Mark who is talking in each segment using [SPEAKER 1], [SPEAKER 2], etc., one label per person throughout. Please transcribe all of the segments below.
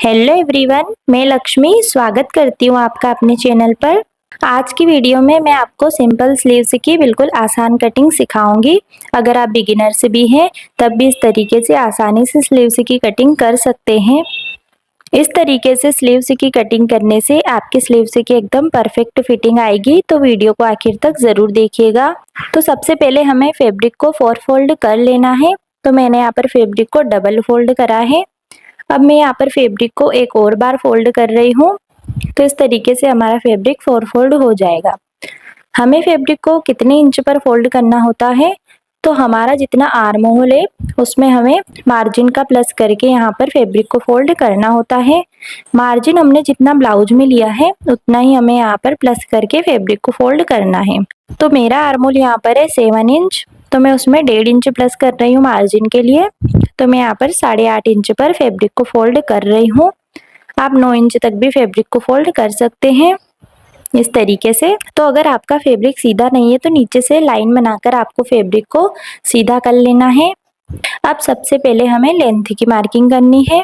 [SPEAKER 1] Hello everyone, मैं लक्ष्मी स्वागत करती हूँ आपका अपने चैनल पर। आज की वीडियो में मैं आपको सिंपल स्लीव्स की बिल्कुल आसान कटिंग सिखाऊंगी। अगर आप बिगिनर्स भी हैं तब भी इस तरीके से आसानी से स्लीव्स की कटिंग कर सकते हैं। इस तरीके से स्लीव्स की कटिंग करने से आपके स्लीव्स की एकदम परफेक्ट फिटिंग आएगी, तो वीडियो को आखिर तक ज़रूर देखिएगा। तो सबसे पहले हमें फैब्रिक को 4 फोल्ड कर लेना है। तो मैंने यहाँ पर फैब्रिक को डबल फोल्ड करा है। अब मैं यहाँ पर फैब्रिक को एक और बार फोल्ड कर रही हूँ। तो इस तरीके से हमारा फैब्रिक 4 फोल्ड हो जाएगा। हमें फैब्रिक को कितने इंच पर फोल्ड करना होता है, तो हमारा जितना आर्म होल है उसमें हमें मार्जिन का प्लस करके यहाँ पर फैब्रिक को फोल्ड करना होता है। मार्जिन हमने जितना ब्लाउज में लिया है उतना ही हमें यहाँ पर प्लस करके फैब्रिक को फोल्ड करना है। तो मेरा आर्म होल यहाँ पर है 7 इंच, तो मैं उसमें 1.5 इंच प्लस कर रही हूँ मार्जिन के लिए। तो मैं यहाँ पर 8.5 इंच पर फैब्रिक को फोल्ड कर रही हूँ। आप 9 इंच तक भी फैब्रिक को फोल्ड कर सकते हैं इस तरीके से। तो अगर आपका फैब्रिक सीधा नहीं है तो नीचे से लाइन बनाकर आपको फैब्रिक को सीधा कर लेना है। अब सबसे पहले हमें लेंथ की मार्किंग करनी है।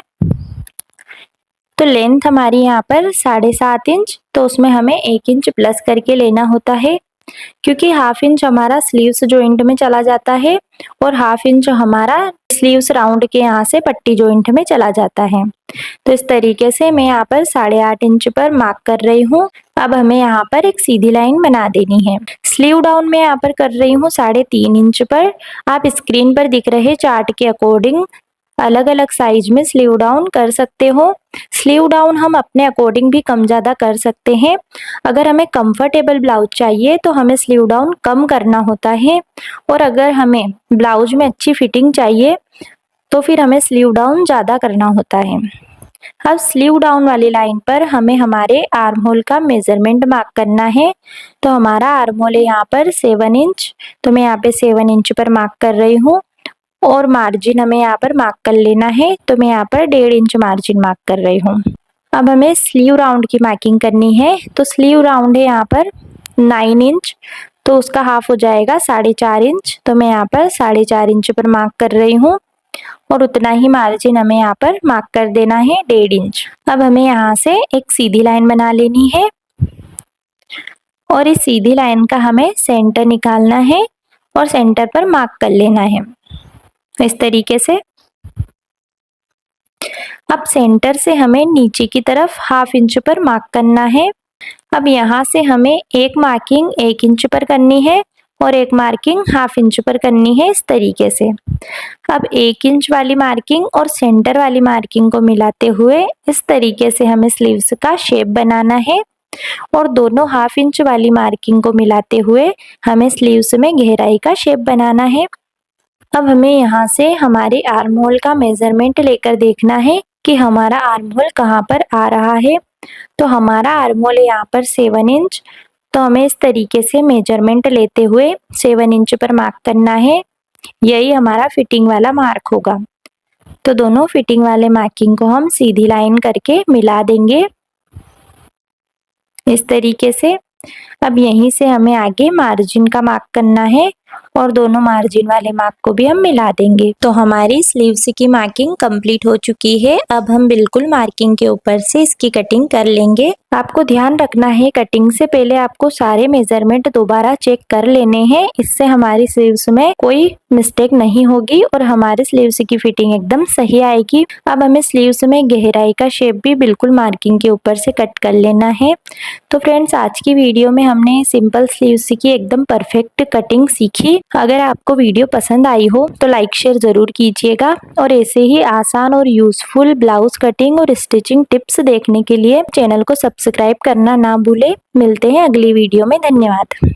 [SPEAKER 1] तो लेंथ हमारी यहाँ पर 7.5 इंच, तो उसमें हमें 1 इंच प्लस करके लेना होता है, क्योंकि हाफ इंच हमारा स्लीव्स जॉइंट में चला जाता है और हाफ इंच हमारा स्लीव्स राउंड के यहाँ से पट्टी जॉइंट में चला जाता है। तो इस तरीके से मैं यहाँ पर 8.5 इंच पर मार्क कर रही हूँ। अब हमें यहाँ पर एक सीधी लाइन बना देनी है। स्लीव डाउन में यहाँ पर कर रही हूँ 3.5 इंच पर। आप स्क्रीन पर दिख रहे चार्ट के अकॉर्डिंग अलग अलग साइज में स्लीव डाउन कर सकते हो। स्लीव डाउन हम अपने अकॉर्डिंग भी कम ज़्यादा कर सकते हैं। अगर हमें कंफर्टेबल ब्लाउज चाहिए तो हमें स्लीव डाउन कम करना होता है, और अगर हमें ब्लाउज में अच्छी फिटिंग चाहिए तो फिर हमें स्लीव डाउन ज़्यादा करना होता है। अब स्लीव डाउन वाली लाइन पर हमें हमारे आर्म होल का मेजरमेंट मार्क करना है। तो हमारा आर्म होल है यहाँ पर 7 इंच, तो मैं यहाँ पे 7 इंच पर मार्क कर रही हूँ, और मार्जिन हमें यहाँ पर मार्क कर लेना है। तो मैं यहाँ पर 1.5 इंच मार्जिन मार्क कर रही हूँ। अब हमें स्लीव राउंड की मार्किंग करनी है। तो स्लीव राउंड है यहाँ पर 9 इंच, तो उसका हाफ हो जाएगा 4.5 इंच। तो मैं यहाँ पर 4.5 इंच पर मार्क कर रही हूँ, और उतना ही मार्जिन हमें यहाँ पर मार्क कर देना है 1.5 इंच। अब हमें यहाँ से एक सीधी लाइन बना लेनी है, और इस सीधी लाइन का हमें सेंटर निकालना है और सेंटर पर मार्क कर लेना है इस तरीके से। अब सेंटर से हमें नीचे की तरफ हाफ इंच पर मार्क करना है। अब यहाँ से हमें एक मार्किंग 1 इंच पर करनी है और एक मार्किंग हाफ इंच पर करनी है इस तरीके से। अब 1 इंच वाली मार्किंग और सेंटर वाली मार्किंग को मिलाते हुए इस तरीके से हमें स्लीव्स का शेप बनाना है, और दोनों हाफ इंच वाली मार्किंग को मिलाते हुए हमें स्लीव्स में गहराई का शेप बनाना है। अब हमें यहाँ से हमारे आर्म होल का मेजरमेंट लेकर देखना है कि हमारा आर्म होल कहाँ पर आ रहा है। तो हमारा आर्म होल यहाँ पर 7 इंच, तो हमें इस तरीके से मेजरमेंट लेते हुए 7 इंच पर मार्क करना है। यही हमारा फिटिंग वाला मार्क होगा। तो दोनों फिटिंग वाले मार्किंग को हम सीधी लाइन करके मिला देंगे इस तरीके से। अब यहीं से हमें आगे मार्जिन का मार्क करना है, और दोनों मार्जिन वाले मार्क को भी हम मिला देंगे। तो हमारी स्लीव्स की मार्किंग कंप्लीट हो चुकी है। अब हम बिल्कुल मार्किंग के ऊपर से इसकी कटिंग कर लेंगे। आपको ध्यान रखना है, कटिंग से पहले आपको सारे मेजरमेंट दोबारा चेक कर लेने हैं। इससे हमारी स्लीव्स में कोई मिस्टेक नहीं होगी और हमारे स्लीव्स की फिटिंग एकदम सही आएगी। अब हमें स्लीव्स में गहराई का शेप भी बिल्कुल मार्किंग के ऊपर से कट कर लेना है। तो फ्रेंड्स, आज की वीडियो में हमने सिंपल स्लीव्स की एकदम परफेक्ट कटिंग सीखी। अगर आपको वीडियो पसंद आई हो तो लाइक शेयर जरूर कीजिएगा, और ऐसे ही आसान और यूजफुल ब्लाउज कटिंग और स्टिचिंग टिप्स देखने के लिए चैनल को सब्सक्राइब करना ना भूले। मिलते हैं अगली वीडियो में। धन्यवाद।